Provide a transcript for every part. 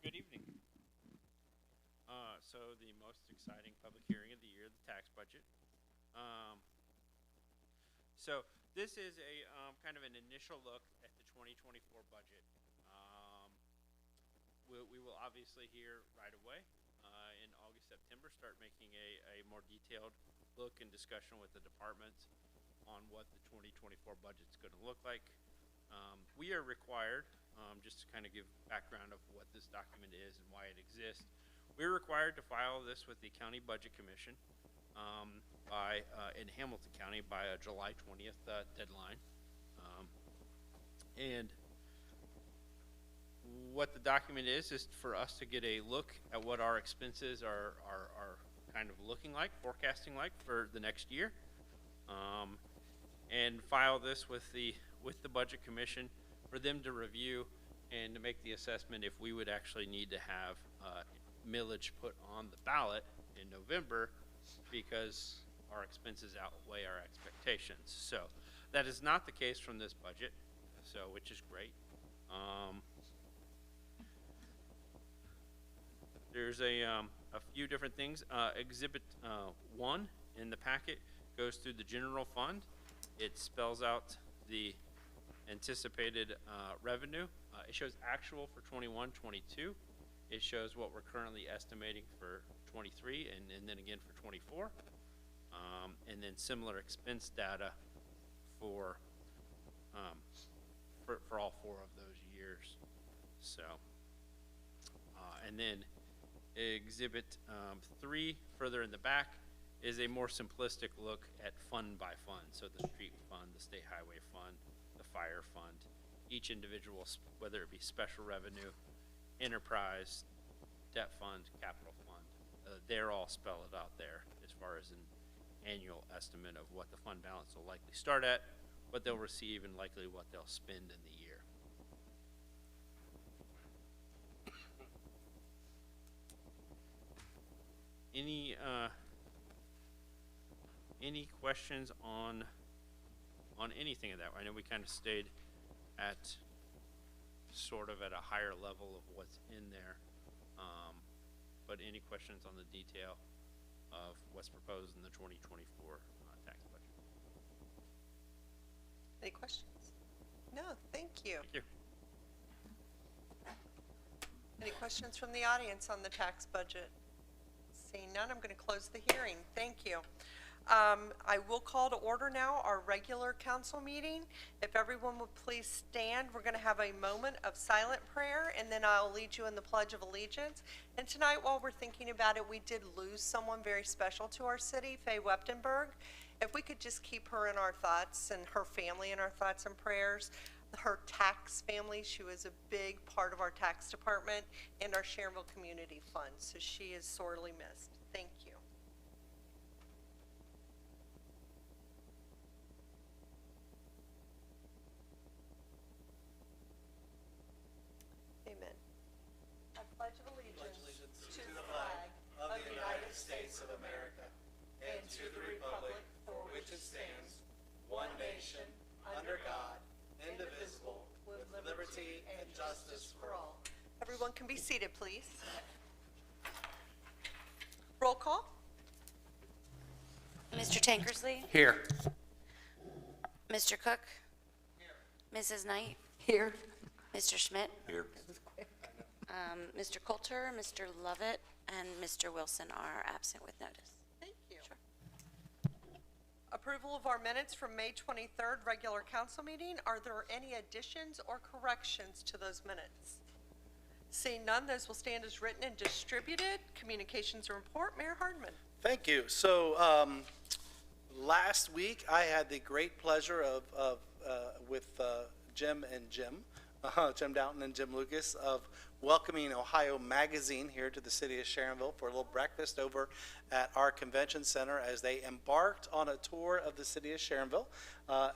Good evening. So the most exciting public hearing of the year, the tax budget. So this is a kind of an initial look at the 2024 budget. We will obviously here right away in August, September, start making a more detailed look and discussion with the departments on what the 2024 budget is going to look like. We are required, just to kind of give background of what this document is and why it exists, we're required to file this with the County Budget Commission in Hamilton County by a July 20th deadline. And what the document is for us to get a look at what our expenses are kind of looking like, forecasting like for the next year, and file this with the Budget Commission for them to review and to make the assessment if we would actually need to have millage put on the ballot in November because our expenses outweigh our expectations. So that is not the case from this budget, which is great. There's a few different things. Exhibit 1 in the packet goes through the general fund. It spells out the anticipated revenue. It shows actual for 21-22. It shows what we're currently estimating for 23 and then again for 24. And then similar expense data for all 4 of those years. So, and then Exhibit 3 further in the back is a more simplistic look at fund by fund. So the street fund, the state highway fund, the fire fund, each individual, whether it be special revenue, enterprise, debt fund, capital fund, they're all spelled out there as far as an annual estimate of what the fund balance will likely start at, what they'll receive, and likely what they'll spend in the year. Any questions on anything of that? I know we kind of stayed at sort of at a higher level of what's in there, but any questions on the detail of what's proposed in the 2024 tax budget? Any questions? No, thank you. Thank you. Any questions from the audience on the tax budget? Seeing none, I'm going to close the hearing. Thank you. I will call to order now our regular council meeting. If everyone would please stand, we're going to have a moment of silent prayer, and then I'll lead you in the Pledge of Allegiance. And tonight, while we're thinking about it, we did lose someone very special to our city, Faye Weptenberg. If we could just keep her in our thoughts and her family in our thoughts and prayers. Her tax family, she was a big part of our tax department and our Sharonville Community Fund, so she is sorely missed. Thank you. Amen. I pledge allegiance to the flag of the United States of America and to the republic for which it stands, one nation, under God, indivisible, with liberty and justice for all. Everyone can be seated, please. Roll call. Mr. Tankersley? Here. Mr. Cook? Here. Mrs. Knight? Here. Mr. Schmidt? Here. Mr. Coulter, Mr. Lovett, and Mr. Wilson are absent with notice. Thank you. Sure. Approval of our minutes from May 23rd regular council meeting. Are there any additions or corrections to those minutes? Seeing none, those will stand as written and distributed. Communications report, Mayor Hardman. Thank you. So last week I had the great pleasure of with Jim and Jim Doughton and Jim Lucas, of welcoming Ohio Magazine here to the city of Sharonville for a little breakfast over at our convention center as they embarked on a tour of the city of Sharonville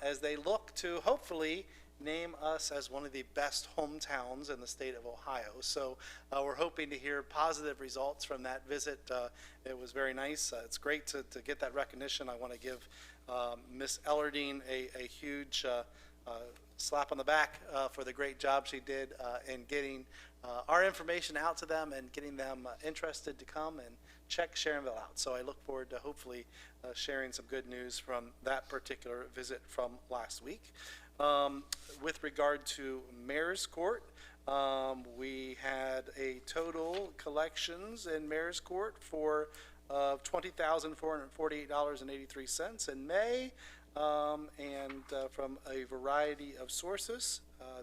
as they look to hopefully name us as one of the best hometowns in the state of Ohio. So we're hoping to hear positive results from that visit. It was very nice. It's great to get that recognition. I want to give Miss Ellardine a huge slap on the back for the great job she did in getting our information out to them and getting them interested to come and check Sharonville out. So I look forward to hopefully sharing some good news from that particular visit from last week. With regard to Mayor's Court, we had a total collections in Mayor's Court for $20,448.83 in May, and from a variety of sources.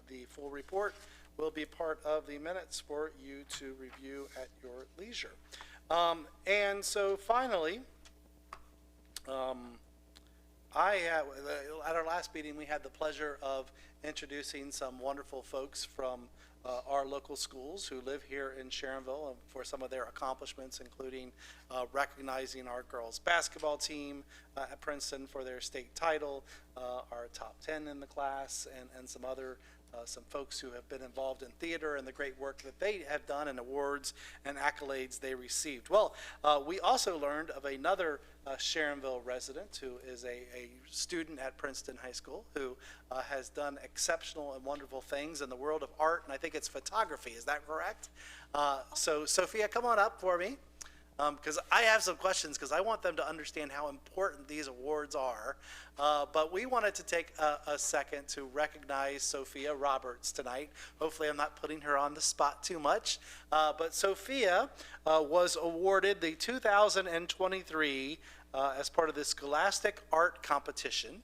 The full report will be part of the minutes for you to review at your leisure. And so finally, at our last meeting, we had the pleasure of introducing some wonderful folks from our local schools who live here in Sharonville and for some of their accomplishments, including recognizing our girls basketball team at Princeton for their state title, our top 10 in the class, and some other some folks who have been involved in theater and the great work that they have done and awards and accolades they received. Well, we also learned of another Sharonville resident who is a student at Princeton High School who has done exceptional and wonderful things in the world of art, and I think it's photography. Is that correct? So Sophia, come on up for me. Because I have some questions, because I want them to understand how important these awards are. But we wanted to take a second to recognize Sophia Roberts tonight. Hopefully I'm not putting her on the spot too much. But Sophia was awarded the 2023 as part of the Scholastic Art Competition.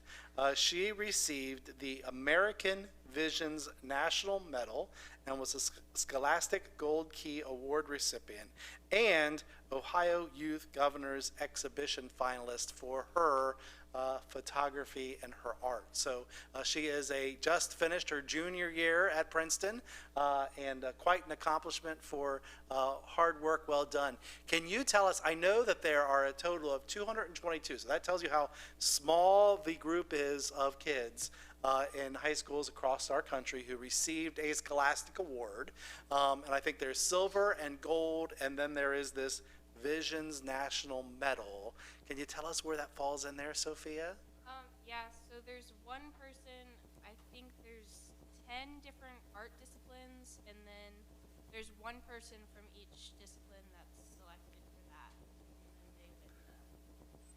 She received the American Visions National Medal and was a Scholastic Gold Key Award recipient and Ohio Youth Governor's Exhibition finalist for her photography and her art. So she is just finished her junior year at Princeton, and quite an accomplishment for hard work well done. Can you tell us, I know that there are a total of 222, so that tells you how small the group is of kids in high schools across our country who received a Scholastic Award. And I think there's silver and gold, and then there is this Visions National Medal. Can you tell us where that falls in there, Sophia? Yeah, so there's one person, I think there's 10 different art disciplines, and then there's one person from each discipline that's selected for that, and then they win the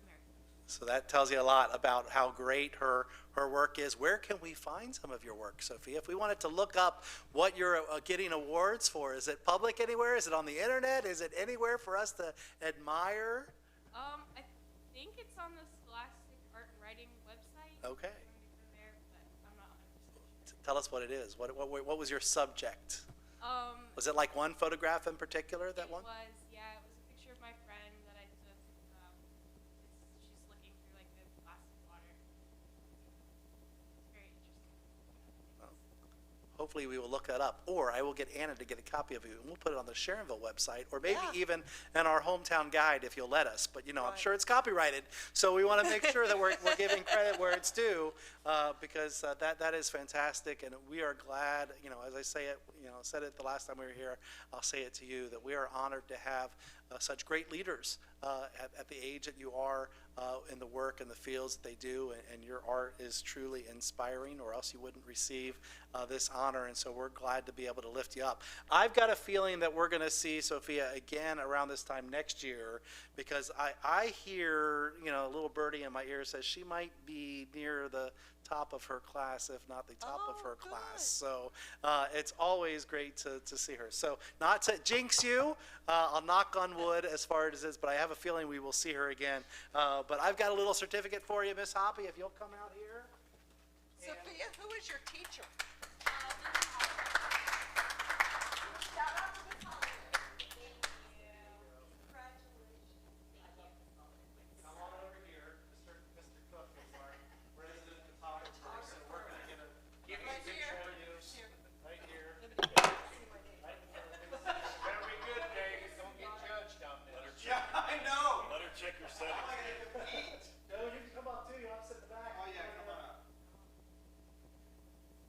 American. So that tells you a lot about how great her work is. Where can we find some of your work, Sophia? If we wanted to look up what you're getting awards for, is it public anywhere? Is it on the internet? Is it anywhere for us to admire? I think it's on the Scholastic Art and Writing website. Okay. From there, but I'm not 100% sure. Tell us what it is. What was your subject? Was it like one photograph in particular that one? It was, yeah. It was a picture of my friend that I took. She's looking through like a glass of water. It's very interesting. Hopefully we will look that up, or I will get Anna to get a copy of it, and we'll put it on the Sharonville website, or maybe Yeah. even in our hometown guide if you'll let us. But, you know, I'm Right. sure it's copyrighted, so we want to make sure that we're giving credit where it's due, because that is fantastic, and we are glad, you know, as I say it, you know, said it the last time we were here, I'll say it to you, that we are honored to have such great leaders at the age that you are in the work and the fields that they do, and your art is truly inspiring, or else you wouldn't receive this honor, and so we're glad to be able to lift you up. I've got a feeling that we're going to see Sophia again around this time next year, because I hear, you know, a little birdie in my ear says she might be near the top of her class, if not the top of her good. class. So it's always great to see her. So not to jinx you, I'll knock on wood as far as it is, but I have a feeling we will see her again. But I've got a little certificate for you, Miss Hoppy, if you'll come out here. Sophia, who is your teacher? Come on over here. Mr. Cook is our resident photographer, so we're going to give you a picture of you right here. Better be good, Dave. Don't get judged on this. Yeah, I know. Let her check your settings. No, you can come up too. You have to sit in the back. Oh, yeah, come on up.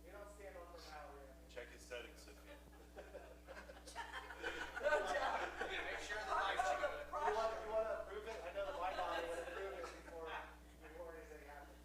You don't stand over now. Check his settings, Sophia. Make sure the lights are good. You want to approve it? I know the white body would approve it before anything happens.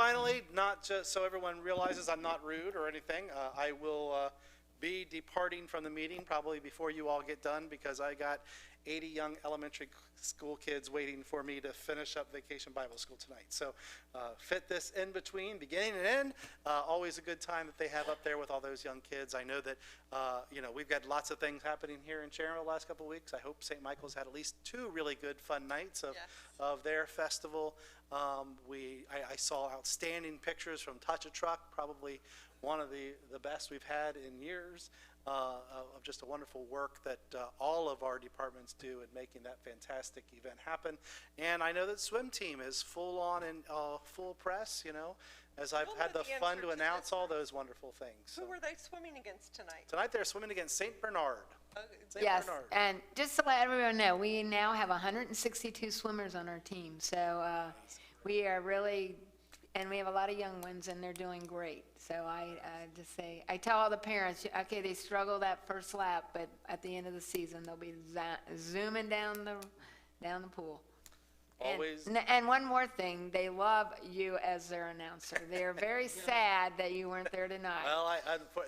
finally, not just so everyone realizes I'm not rude or anything, I will be departing from the meeting probably before you all get done because I got 80 young elementary school kids waiting for me to finish up Vacation Bible School tonight. So fit this in between, beginning and end. Always a good time that they have up there with all those young kids. I know that, we've got lots of things happening here in Sharonville the last couple of weeks. I hope St. Michael's had at least 2 really good fun nights of their festival. I saw outstanding pictures from Touch a Truck, probably one of the best we've had in years. Of just a wonderful work that all of our departments do in making that fantastic event happen. And I know that swim team is full on and full press, as I've We'll had know the the fun answer to to announce this, all right? those wonderful things. Who So were they swimming against tonight? tonight they're swimming against St. Bernard. St. Yes, Bernard. and just to let everyone know, we now have 162 swimmers on our team, so we are really, and we have a lot of young ones, and they're doing great. So I just say, I tell all the parents, okay, they struggle that first lap, but at the end of the season, they'll be zooming down the pool. Always. And one more thing, they love you as their announcer. They are very sad that you weren't there tonight. Well,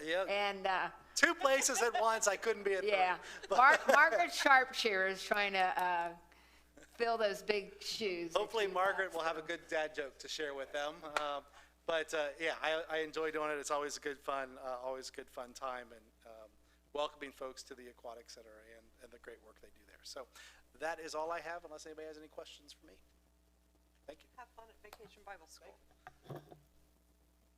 yeah, And 2 places at once. I couldn't be at yeah, third. Margaret Sharpshear is trying to fill those big shoes. that Hopefully you Margaret have, will have a so. good dad joke to share with them. I enjoy doing it. It's always a good fun time and welcoming folks to the Aquatic Center and the great work they do there. So that is all I have unless anybody has any questions for me. Thank you. Have fun at Vacation Bible School.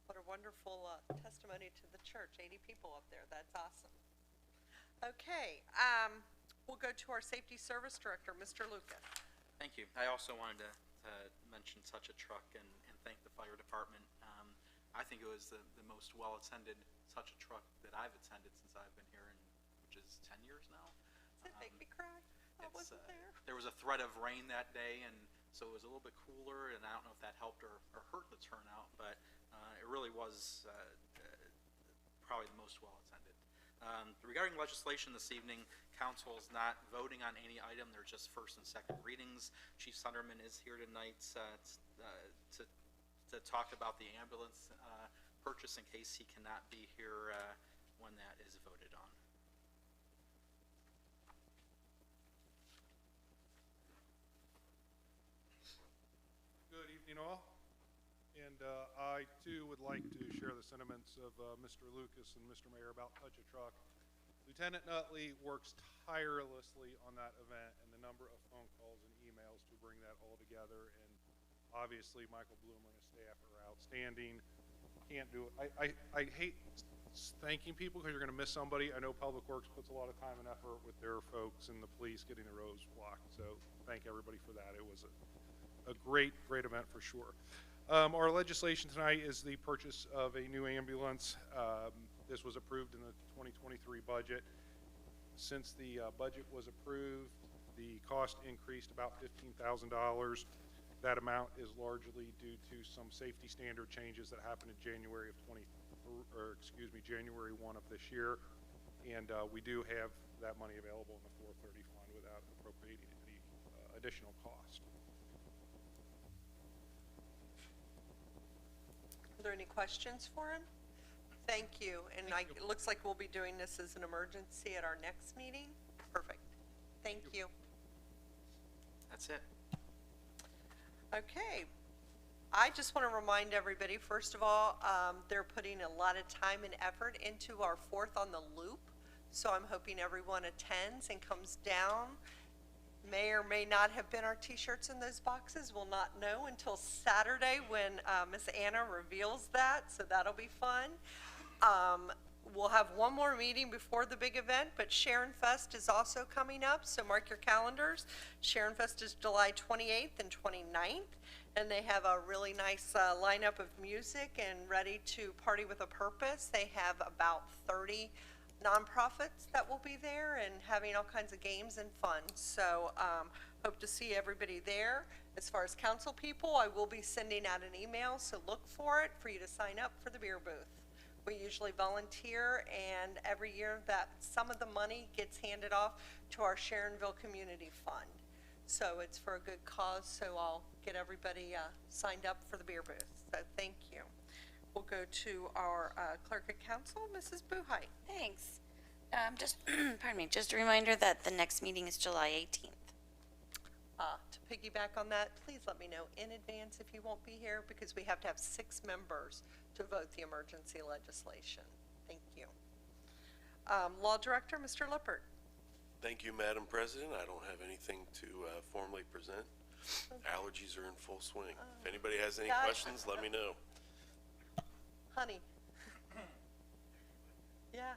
What a wonderful testimony to the church, 80 people up there, that's awesome. Okay, we'll go to our Safety Service Director, Mr. Lucas. Thank you. I also wanted to mention Such a Truck and thank the fire department. I think it was the most well-attended Such a Truck that I've attended since I've been here, which is 10 years now. Does it make me cry? I wasn't there. There was a threat of rain that day, and so it was a little bit cooler, and I don't know if that helped or hurt the turnout, but it really was probably the most well-attended. Regarding legislation this evening, council is not voting on any item. They're just first and second readings. Chief Sunderman is here tonight to talk about the ambulance purchase in case he cannot be here when that is voted on. Good evening, all. And I, too, would like to share the sentiments of Mr. Lucas and Mr. Mayor about Touch a Truck. Lieutenant Nutley works tirelessly on that event, and the number of phone calls and emails to bring that all together. And obviously, Michael Bloomer and his staff are outstanding. Can't do it. I hate thanking people because you're going to miss somebody. I know Public Works puts a lot of time and effort with their folks and the police getting the roads blocked. So thank everybody for that. It was a great event for sure. Our legislation tonight is the purchase of a new ambulance. This was approved in the 2023 budget. Since the budget was approved, the cost increased about $15,000. That amount is largely due to some safety standard changes that happened in January 1 of this year. And we do have that money available in the 430 fund without appropriating any additional cost. Are there any questions for him? Thank you. And it looks like we'll be doing this as an emergency at our next meeting. Perfect. Thank you. That's it. Okay. I just want to remind everybody, first of all, they're putting a lot of time and effort into our Fourth on the Loop. So I'm hoping everyone attends and comes down. May or may not have been our t-shirts in those boxes. We'll not know until Saturday when Miss Anna reveals that, so that'll be fun. We'll have one more meeting before the big event, but Sharon Fest is also coming up, so mark your calendars. Sharon Fest is July 28th and 29th, and they have a really nice lineup of music and ready to party with a purpose. They have about 30 nonprofits that will be there and having all kinds of games and fun. So hope to see everybody there. As far as council people, I will be sending out an email, so look for it for you to sign up for the beer booth. We usually volunteer, and every year that some of the money gets handed off to our Sharonville Community Fund. So it's for a good cause, so I'll get everybody signed up for the beer booth. So thank you. We'll go to our clerk of council, Mrs. Buhite. Thanks. Just, pardon me, just a reminder that the next meeting is July 18th. To piggyback on that, please let me know in advance if you won't be here, because we have to have 6 members to vote the emergency legislation. Thank you. Law Director, Mr. Lippert. Thank you, Madam President. I don't have anything to formally present. Allergies are in full swing. If anybody has any Got it. questions, let me know. Honey. Yeah,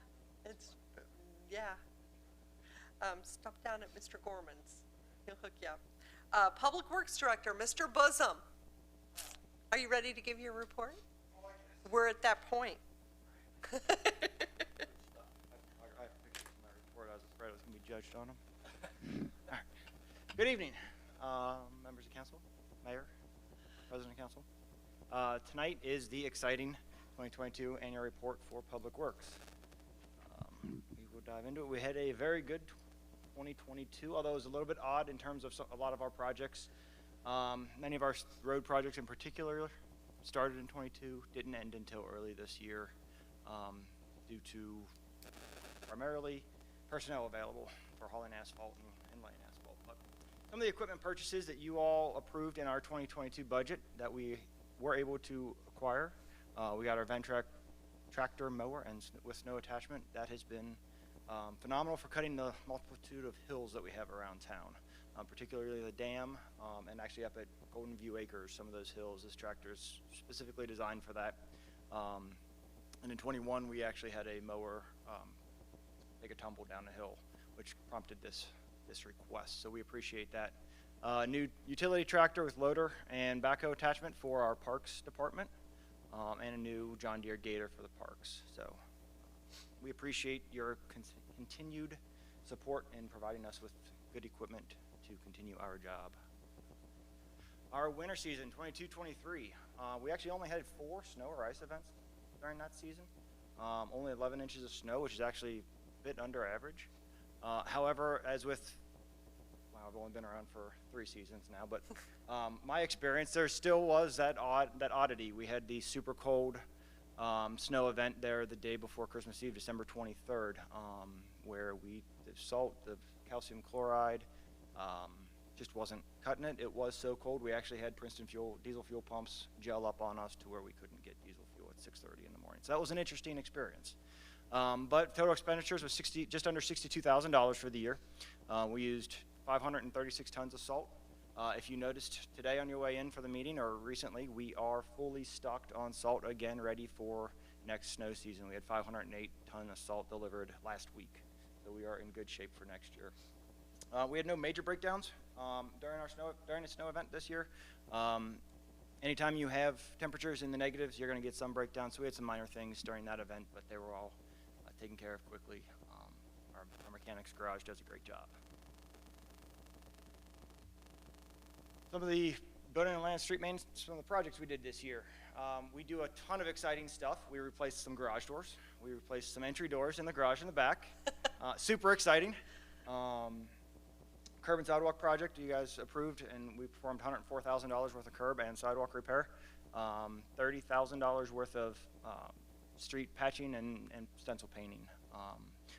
yeah. Stop down at Mr. Gorman's. He'll hook you up. Public Works Director, Mr. Bosom. Are you ready to give your report? We're at that point. I have pictures of my report. I was afraid I was going to be judged on them. All right. Good evening, members of council, mayor, president of council. Tonight is the exciting 2022 annual report for Public Works. We will dive into it. We had a very good 2022, although it was a little bit odd in terms of a lot of our projects. Many of our road projects in particular started in 22, didn't end until early this year due to primarily personnel available for hauling asphalt and laying asphalt. But some of the equipment purchases that you all approved in our 2022 budget that we were able to acquire, we got our Ventrac tractor mower and with snow attachment. That has been phenomenal for cutting the multitude of hills that we have around town, particularly the dam and actually up at Golden View Acres, some of those hills. This tractor is specifically designed for that. And in 21, we actually had a mower take a tumble down the hill, which prompted this request. So we appreciate that. New utility tractor with loader and backhoe attachment for our parks department, and a new John Deere Gator for the parks. So we appreciate your continued support in providing us with good equipment to continue our job. Our winter season, 22-23, we actually only had 4 snow or ice events during that season. Only 11 inches of snow, which is actually a bit under average. However, as with, wow, I've only been around for 3 seasons now, but my experience, there still was that oddity. We had the super cold snow event there the day before Christmas Eve, December 23rd, where the salt, the calcium chloride, just wasn't cutting it. It was so cold, we actually had Princeton diesel fuel pumps gel up on us to where we couldn't get diesel fuel at 6:30 in the morning. So that was an interesting experience. But total expenditures was just under $62,000 for the year. We used 536 tons of salt. If you noticed today on your way in for the meeting or recently, we are fully stocked on salt again, ready for next snow season. We had 508 tons of salt delivered last week, so we are in good shape for next year. We had no major breakdowns during the snow event this year. Anytime you have temperatures in the negatives, you're going to get some breakdowns. So we had some minor things during that event, but they were all taken care of quickly. Our mechanics garage does a great job. Some of the building and land street mains, some of the projects we did this year. We do a ton of exciting stuff. We replaced some garage doors. We replaced some entry doors in the garage in the back. Super exciting. Curb and sidewalk project you guys approved, and we performed $104,000 worth of curb and sidewalk repair. $30,000 worth of street patching and stencil painting.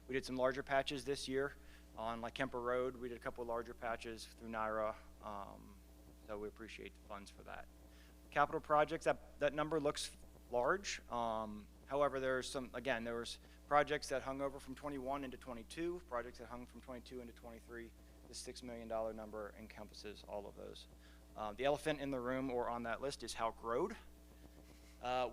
We did some larger patches this year on like Kemper Road. We did a couple of larger patches through NYRA. So we appreciate the funds for that. Capital projects, that number looks large. However, there's there was projects that hung over from 21 into 22, projects that hung from 22 into 23. The $6 million number encompasses all of those. The elephant in the room or on that list is Houck Road.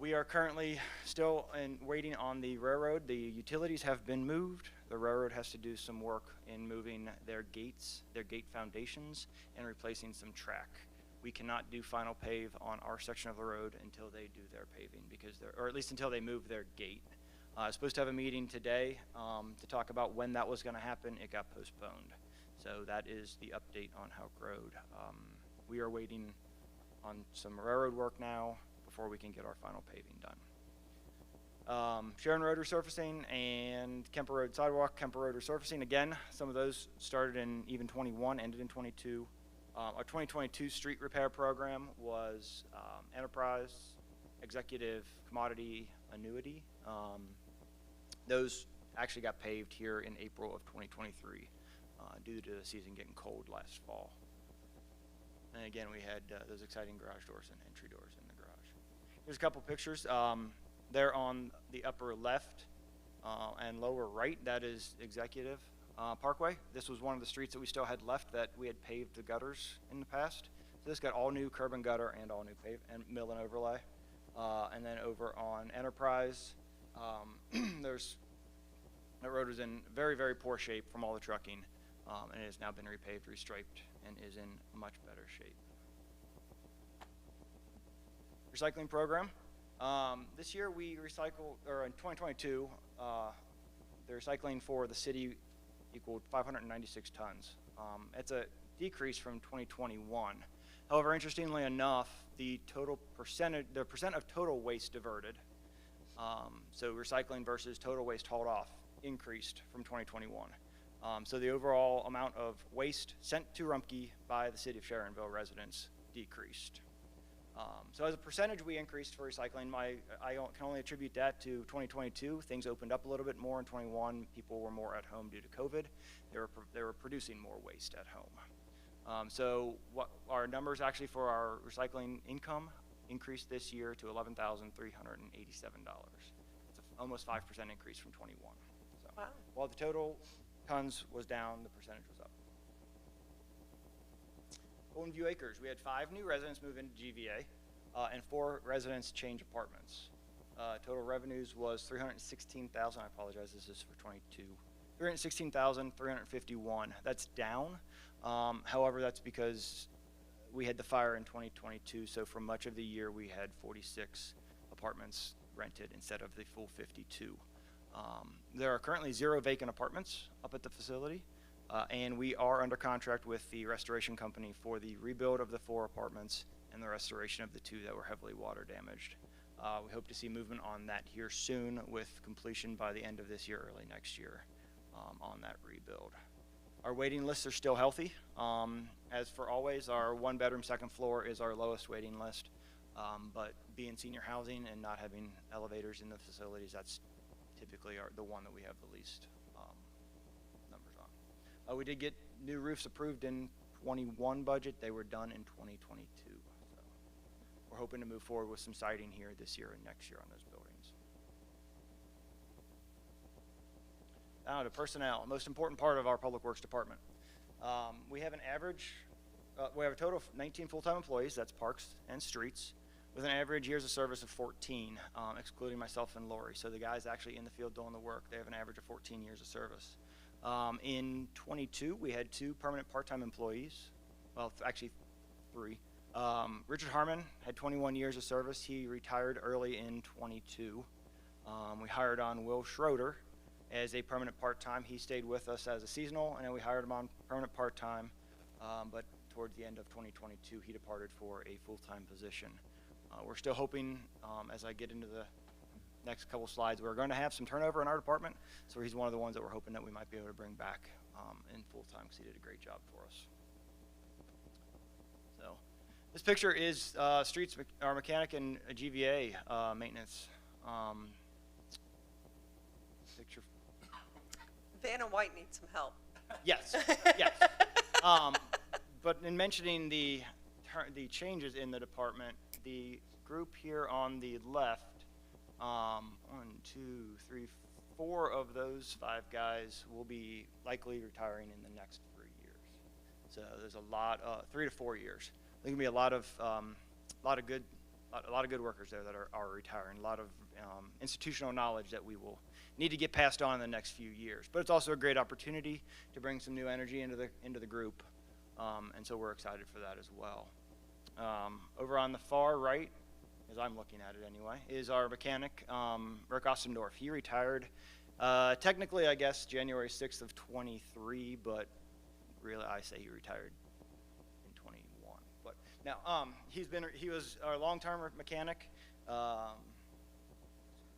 We are currently still waiting on the railroad. The utilities have been moved. The railroad has to do some work in moving their gates, their gate foundations, and replacing some track. We cannot do final pave on our section of the road until they do their paving, or at least until they move their gate. I was supposed to have a meeting today to talk about when that was going to happen. It got postponed. So that is the update on Houck Road. We are waiting on some railroad work now before we can get our final paving done. Sharon Road resurfacing and Kemper Road sidewalk, Kemper Road resurfacing. Again, some of those started in even 21, ended in 22. Our 2022 street repair program was enterprise, executive, commodity, annuity. Those actually got paved here in April of 2023 due to the season getting cold last fall. And again, we had those exciting garage doors and entry doors in the garage. Here's a couple pictures. There on the upper left and lower right, that is Executive Parkway. This was one of the streets that we still had left that we had paved the gutters in the past. So this got all new curb and gutter and all new pave and mill and overlay. And then over on Enterprise, the road was in very, very poor shape from all the trucking, and it has now been repaved, restriped, and is in much better shape. Recycling program. This year we recycled, or in 2022, the recycling for the city equaled 596 tons. It's a decrease from 2021. However, interestingly enough, the percent of total waste diverted, so recycling versus total waste hauled off, increased from 2021. So the overall amount of waste sent to Rumpke by the city of Sharonville residents decreased. So as a percentage, we increased for recycling. I can only attribute that to 2022. Things opened up a little bit more in 21. People were more at home due to COVID. They were producing more waste at home. So what our numbers actually for our recycling income increased this year to $11,387. It's almost 5% increase from 21. So Wow. while the total tons was down, the percentage was up. Golden View Acres, we had 5 new residents move into GVA and 4 residents change apartments. Total revenues was $316,000. I apologize, this is for 22. $316,351. That's down. However, that's because we had the fire in 2022, so for much of the year we had 46 apartments rented instead of the full 52. There are currently 0 vacant apartments up at the facility, and we are under contract with the restoration company for the rebuild of the 4 apartments and the restoration of the 2 that were heavily water damaged. We hope to see movement on that here soon, with completion by the end of this year, early next year, on that rebuild. Our waiting lists are still healthy. As for always, our 1-bedroom, 2nd floor is our lowest waiting list. But being senior housing and not having elevators in the facilities, that's typically the one that we have the least numbers on. We did get new roofs approved in 21 budget. They were done in 2022. So we're hoping to move forward with some siding here this year and next year on those buildings. Now to personnel, most important part of our public works department. We have we have a total of 19 full-time employees, that's parks and streets, with an average years of service of 14, excluding myself and Lori. So the guys actually in the field doing the work, they have an average of 14 years of service. In 22, we had 2 permanent part-time employees. Well, actually 3. Richard Harmon had 21 years of service. He retired early in 22. We hired on Will Schroeder as a permanent part-time. He stayed with us as a seasonal, and then we hired him on permanent part-time. But towards the end of 2022, he departed for a full-time position. We're still hoping, as I get into the next couple slides, we're going to have some turnover in our department, so he's one of the ones that we're hoping that we might be able to bring back in full-time, because he did a great job for us. So this picture is streets, our mechanic and GVA maintenance. Picture. Vanna White needs some help. Yes, yes. But in mentioning the changes in the department, the group here on the left, 1, 2, 3, 4 of those 5 guys will be likely retiring in the next 3 years. So there's a lot, 3 to 4 years. There's gonna be a lot of good workers there that are retiring. A lot of institutional knowledge that we will need to get passed on in the next few years. But it's also a great opportunity to bring some new energy into the group, and so we're excited for that as well. Over on the far right, as I'm looking at it anyway, is our mechanic, Rick Ostendorf. He retired, technically, I guess, January 6th of 23, but really I say he retired in 21. But now, he was our long-term mechanic. Let's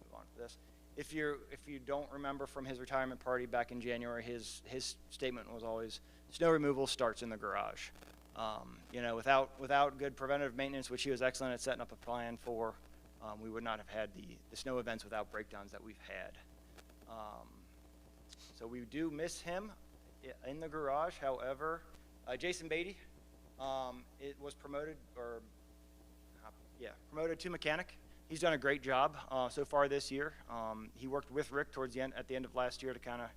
move on to this. If you don't remember from his retirement party back in January, his statement was always, snow removal starts in the garage. You know, without good preventative maintenance, which he was excellent at setting up a plan for, we would not have had the snow events without breakdowns that we've had. So we do miss him in the garage. However, Jason Beatty, it was promoted to mechanic. He's done a great job so far this year. He worked with Rick at the end of last year to kind of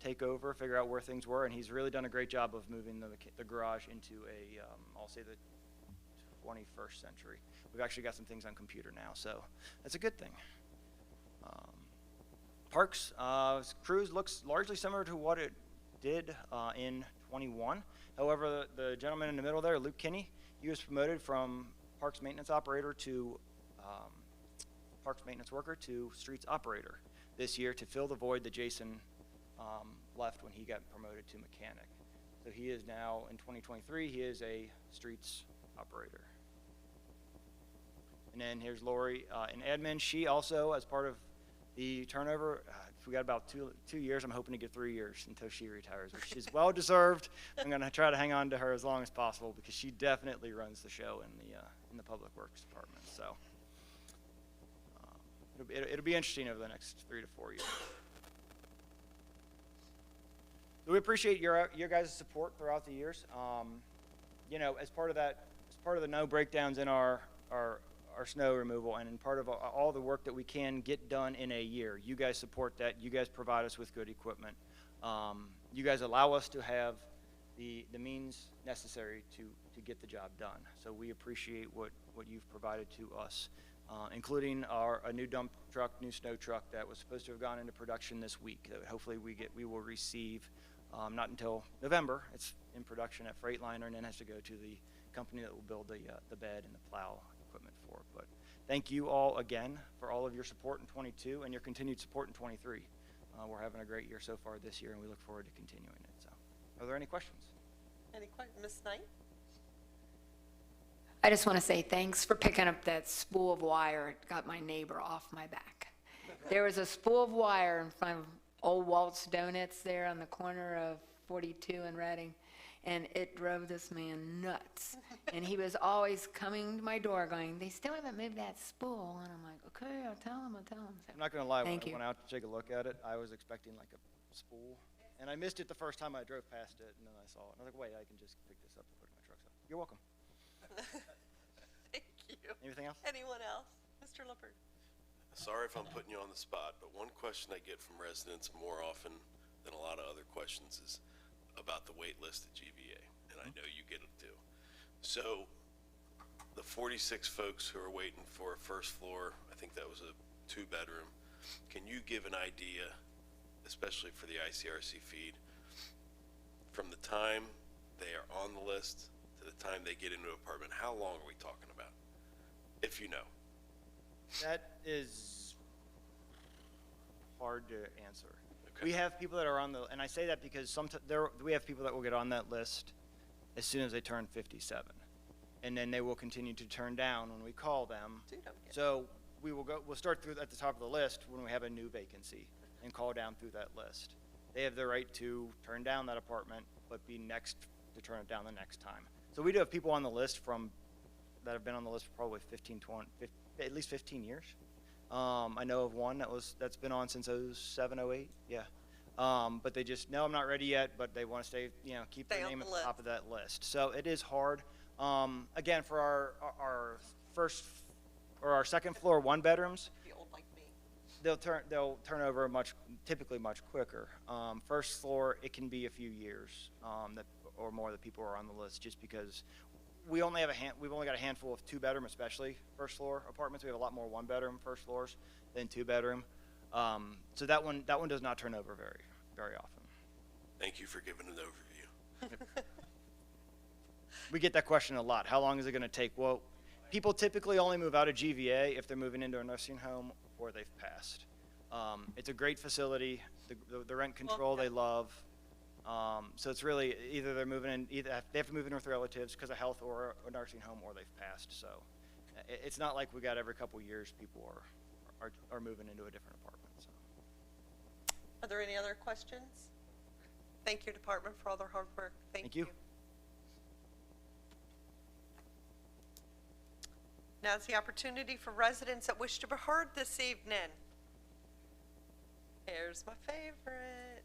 take over, figure out where things were, and he's really done a great job of moving the garage into I'll say the 21st century. We've actually got some things on computer now, so that's a good thing. Parks crews looks largely similar to what it did in 21. However, the gentleman in the middle there, Luke Kinney, he was promoted from Parks maintenance operator to Parks maintenance worker to streets operator this year to fill the void that Jason left when he got promoted to mechanic. So he is now, in 2023, he is a streets operator. And then here's Lori in admin. She also, as part of the turnover, we got about two years. I'm hoping to get 3 years until she retires, which is well deserved. I'm going to try to hang on to her as long as possible because she definitely runs the show in the public works department. So it'll be interesting over the next 3 to 4 years. So we appreciate your guys' support throughout the years. You know, as part of the no breakdowns in our snow removal and in part of all the work that we can get done in a year, you guys support that. You guys provide us with good equipment. You guys allow us to have the means necessary to get the job done. So we appreciate what you've provided to us, including a new dump truck, new snow truck that was supposed to have gone into production this week. That hopefully we will receive not until November. It's in production at Freightliner and then has to go to the company that will build the bed and the plow equipment for it. But thank you all again for all of your support in 22 and your continued support in 23. We're having a great year so far this year, and we look forward to continuing it. So, are there any questions? Any questions? Ms. Knight? I just want to say thanks for picking up that spool of wire. It got my neighbor off my back. There was a spool of wire in front of Old Walt's Donuts there on the corner of 42 and Reading, and it drove this man nuts. And he was always coming to my door going, they still haven't moved that spool. And I'm like, okay, I'll tell him. So, I'm not going to lie, when thank I you. went out to take a look at it, I was expecting like a spool. And I missed it the first time I drove past it, and then I saw it. And I was like, wait, I can just pick this up and put it in my truck. So, you're welcome. Thank you. Anything else? Anyone else? Mr. Lippert? Sorry if I'm putting you on the spot, but one question I get from residents more often than a lot of other questions is about the wait list at GVA, and I know you get it too. So the 46 folks who are waiting for a first floor, I think that was a 2-bedroom, can you give an idea, especially for the ICRC feed, from the time they are on the list to the time they get into an apartment, how long are we talking about, if you know? That is hard to answer. Okay. We have people that are on and I say that because we have people that will get on that list as soon as they turn 57. And then they will continue to turn down when we call them. So we'll start at the top of the list when we have a new vacancy and call down through that list. They have the right to turn down that apartment, but be next to turn it down the next time. So we do have people on the list that have been on the list for probably at least 15 years. I know of one that's been on since 07, 08, yeah. But they just, no, I'm not ready yet, but they want to keep their name at the top of that list. So it is hard. Again, for our first or our second floor 1-bedrooms, Be old like me. they'll turn over typically much quicker. First floor, it can be a few years or more that people are on the list just because we've only got a handful of 2-bedroom, especially first floor apartments. We have a lot more 1-bedroom first floors than 2-bedroom. So that one does not turn over very, very often. Thank you for giving an overview. We get that question a lot. How long is it going to take? Well, people typically only move out of GVA if they're moving into a nursing home or they've passed. It's a great facility. The rent control they love. So it's really either they're moving in, they have to move in with relatives because of health or a nursing home, or they've passed. So it's not like we got every couple years people are moving into a different apartment. So. Are there any other questions? Thank your department for all their hard work. Thank you. Now's the opportunity for residents that wish to be heard this evening. Here's my favorite.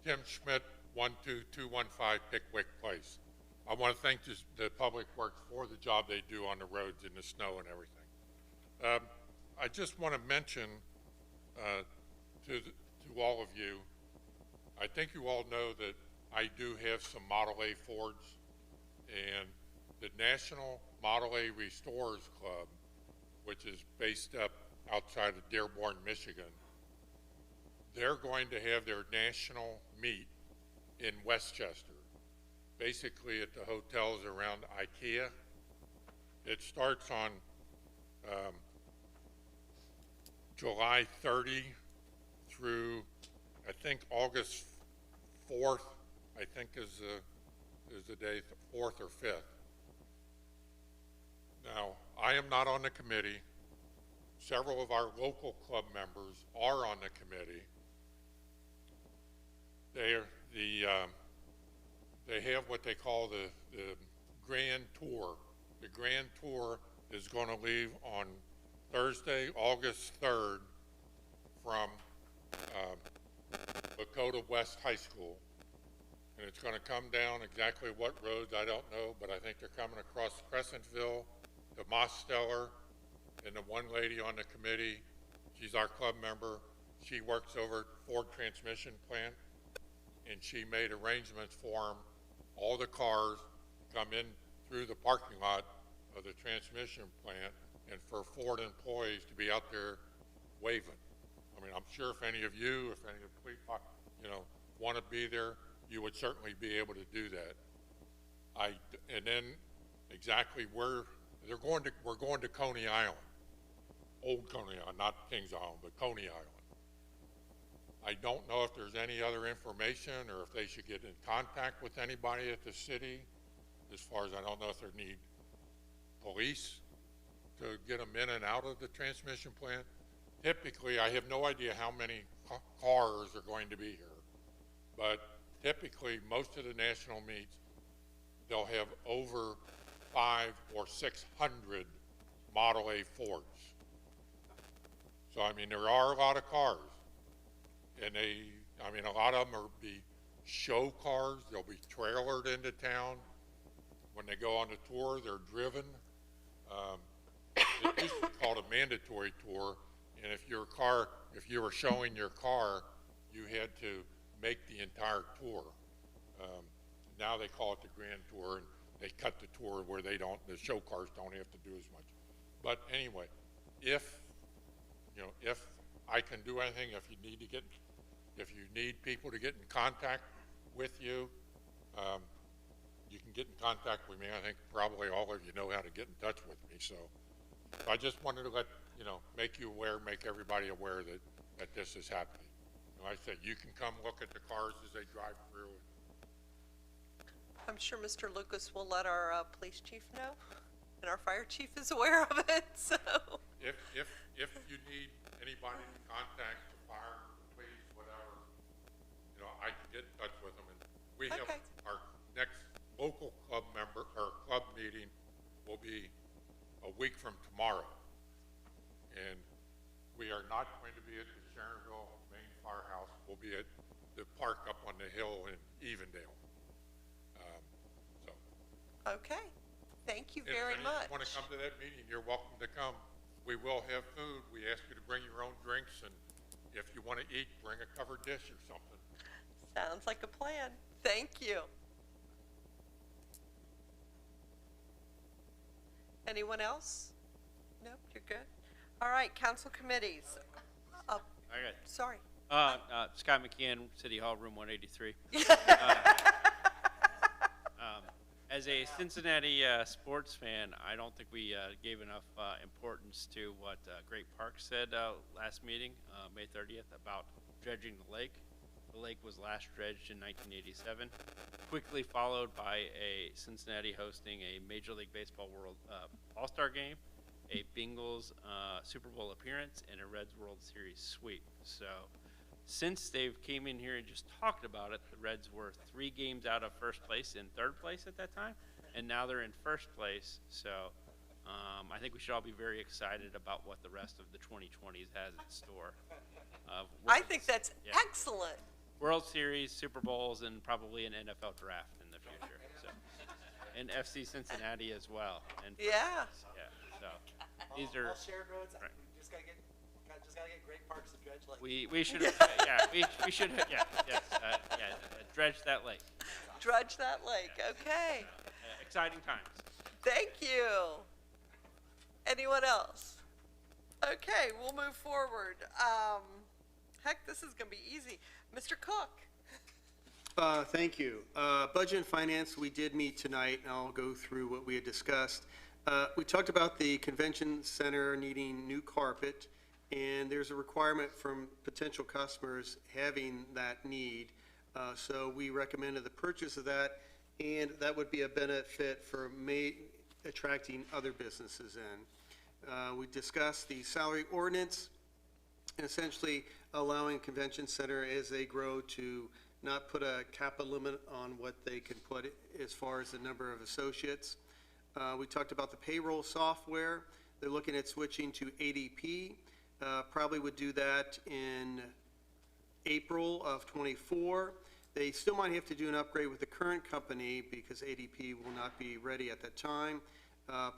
Jim Schmidt, 12215 Pickwick Place. I want to thank the Public Works for the job they do on the roads in the snow and everything. I just want to mention to all of you, I think you all know that I do have some Model A Fords, and the National Model A Restorers Club, which is based up outside of Dearborn, Michigan, they're going to have their national meet in Westchester, basically at the hotels around IKEA. It starts on July 30 through, I think, August 4th, I think is the day, 4th or 5th. Now, I am not on the committee. Several of our local club members are on the committee. They have what they call the Grand Tour. The Grand Tour is going to leave on Thursday, August 3rd from Lakota West High School. And it's going to come down exactly what roads, I don't know, but I think they're coming across Crescentville to Mosteller, and the one lady on the committee, she's our club member, she works over at Ford Transmission Plant, and she made arrangements for them. All the cars come in through the parking lot of the transmission plant, and for Ford employees to be out there waving. I mean, I'm sure if any of you, if any of the police, want to be there, you would certainly be able to do that. And then exactly where we're going to Coney Island, Old Coney Island, not Kings Island, but Coney Island. I don't know if there's any other information or if they should get in contact with anybody at the city, as far as I don't know if they need police to get them in and out of the transmission plant. Typically, I have no idea how many cars are going to be here, but typically most of the national meets, they'll have over 500 or 600 Model A Fords. So, I mean, there are a lot of cars. And a lot of them are be show cars. They'll be trailered into town. When they go on the tour, they're driven. It used to be called a mandatory tour, and if you were showing your car, you had to make the entire tour. Now they call it the Grand Tour, and they cut the tour where the show cars don't have to do as much. But anyway, if I can do anything, if you need people to get in contact with you, you can get in contact with me. I think probably all of you know how to get in touch with me. So I just wanted to make you aware, make everybody aware that this is happening. Like I said, you can come look at the cars as they drive through. I'm sure Mr. Lucas will let our police chief know, and our fire chief is aware of it, so. If you need anybody to contact, the fire, the police, whatever, I can get in touch with them. And we have our next local club meeting will be a week from tomorrow. And we are not going to be at the Sharonville main firehouse. We'll be at the park up on the hill in Evendale. Okay, thank you very much. If you want to come to that meeting, you're welcome to come. We will have food. We ask you to bring your own drinks, and if you want to eat, bring a covered dish or something. Sounds like a plan. Thank you. Anyone else? Nope, you're good. All right, council committees. Oh, sorry. Scott McKeon, City Hall, room 183. As a Cincinnati sports fan, I don't think we gave enough importance to what Great Parks said last meeting, May 30th, about dredging the lake. The lake was last dredged in 1987, quickly followed by a Cincinnati hosting a Major League Baseball World All-Star game, a Bengals Super Bowl appearance, and a Reds World Series sweep. So since they came in here and just talked about it, the Reds were 3 games out of first place and third place at that time, and now they're in first place. So I think we should all be very excited about what the rest of the 2020s has in store. I think that's Yeah. excellent. World Series, Super Bowls, and probably an NFL draft in the future. So, and FC Cincinnati as well. And Yeah. yeah. So these are shared roads, right. we just gotta get great parks to dredge like. we should we should dredge that lake. Dredge that lake. Okay. Exciting times. Thank you. Anyone else? Okay, we'll move forward. Heck, this is gonna be easy. Mr. Cook. Thank you. Budget and Finance, we did meet tonight, and I'll go through what we had discussed. We talked about the convention center needing new carpet, and there's a requirement from potential customers having that need. So we recommended the purchase of that, and that would be a benefit for attracting other businesses in. We discussed the salary ordinance, and essentially allowing convention center as they grow to not put a capital limit on what they can put as far as the number of associates. We talked about the payroll software. They're looking at switching to ADP. Probably would do that in April of '24. They still might have to do an upgrade with the current company because ADP will not be ready at that time.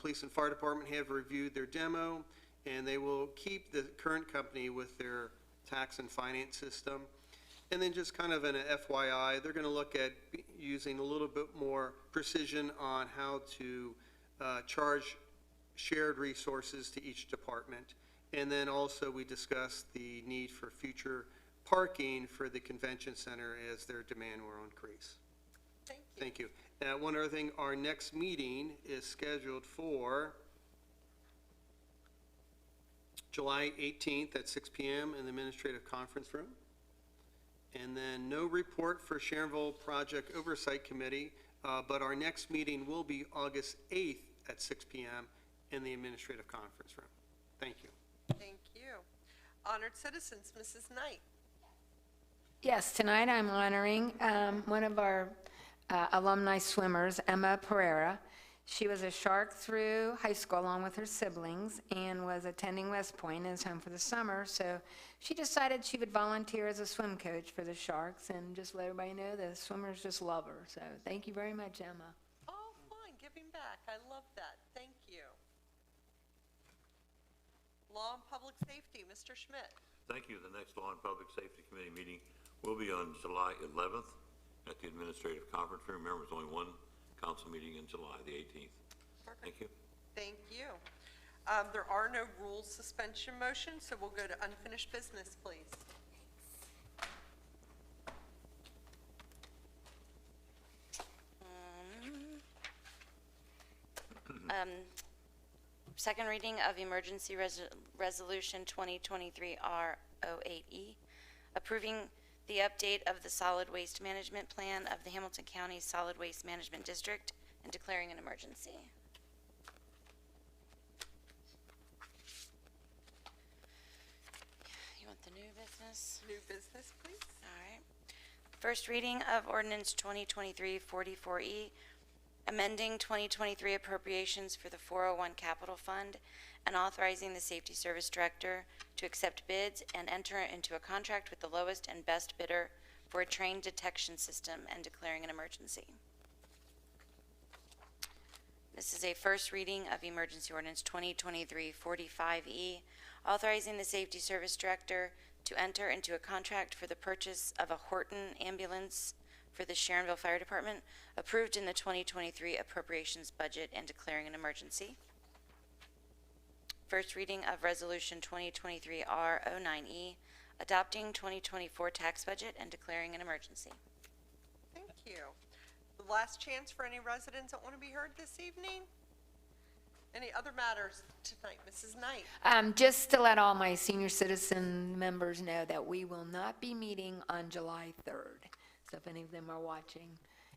Police and Fire Department have reviewed their demo, and they will keep the current company with their tax and finance system. And then just kind of an FYI, they're going to look at using a little bit more precision on how to charge shared resources to each department. And then also we discussed the need for future parking for the convention center as their demand will increase. Thank you. Thank you. One other thing, our next meeting is scheduled for July 18th at 6 p.m. in the Administrative Conference Room. And then no report for Sharonville Project Oversight Committee, but our next meeting will be August 8th at 6 p.m. in the Administrative Conference Room. Thank you. Thank you. Honored citizens, Mrs. Knight. Yes, tonight I'm honoring one of our alumni swimmers, Emma Pereira. She was a shark through high school along with her siblings and was attending West Point and is home for the summer. So she decided she would volunteer as a swim coach for the Sharks and just let everybody know the swimmers just love her. So thank you very much, Emma. Oh, fine, giving back. I love that. Thank you. Law and Public Safety, Mr. Schmidt. Thank you. The next Law and Public Safety Committee meeting will be on July 11th at the Administrative Conference Room. Remember, there's only one council meeting in July, the 18th. Perfect. Thank you. Thank you. There are no rules suspension motions, so we'll go to unfinished business, please. Second reading of Emergency Resolution 2023 R08E, approving the update of the Solid Waste Management Plan of the Hamilton County Solid Waste Management District and declaring an emergency. You want the new business? New business, please. All right. First reading of ordinance 2023-44E, amending 2023 appropriations for the 401 Capital Fund and authorizing the Safety Service Director to accept bids and enter into a contract with the lowest and best bidder for a train detection system and declaring an emergency. This is a first reading of emergency ordinance 2023-45E, authorizing the Safety Service Director to enter into a contract for the purchase of a Horton ambulance for the Sharonville Fire Department, approved in the 2023 appropriations budget and declaring an emergency. First reading of Resolution 2023 R09E, adopting 2024 tax budget and declaring an emergency. Thank you. The last chance for any residents that want to be heard this evening? Any other matters tonight? Mrs. Knight? Just to let all my senior citizen members know that we will not be meeting on July 3rd. So if any of them are watching,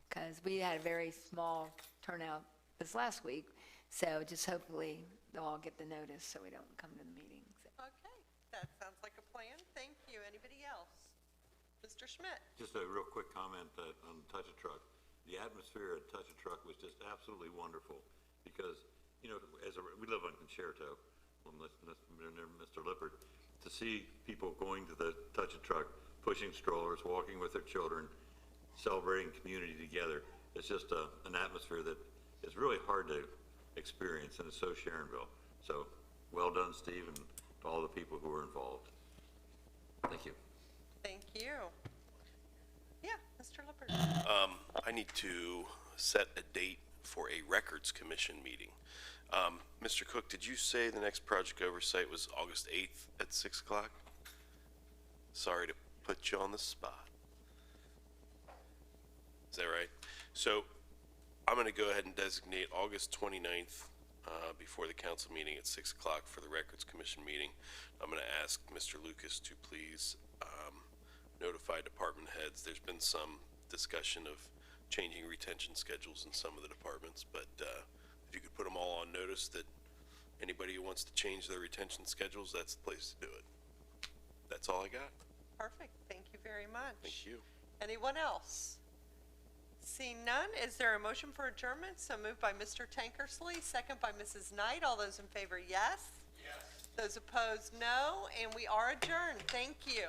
because we had a very small turnout this last week, so just hopefully they'll all get the notice so we don't come to the meetings. Okay, that sounds like a plan. Thank you. Anybody else? Mr. Schmidt? Just a real quick comment on the Touch a Truck. The atmosphere atmosphere at Touch a Truck was just absolutely wonderful because, you know, we live on Concerto, Mr. Lippert, to see people going to the Touch a Truck, pushing strollers, walking with their children, celebrating community together. It's just an atmosphere that is really hard to experience, and it's so Sharonville. So, well done, Steve, and to all the people who were involved. Thank you. Thank you. Yeah, Mr. Lippert. I need to set a date for a Records Commission meeting. Mr. Cook, did you say the next project oversight was August 8th at 6 o'clock? Sorry to put you on the spot. Is that right? So I'm going to go ahead and designate August 29th before the council meeting at 6 o'clock for the Records Commission meeting. I'm going to ask Mr. Lucas to please notify department heads. There's been some discussion of changing retention schedules in some of the departments, but if you could put them all on notice that anybody who wants to change their retention schedules, that's the place to do it. That's all I got. Perfect. Thank you very much. Thank you. Anyone else? Seeing none, is there a motion for adjournment? So moved by Mr. Tankersley, second by Mrs. Knight. All those in favor, yes? Yes. Those opposed, no. And we are adjourned. Thank you.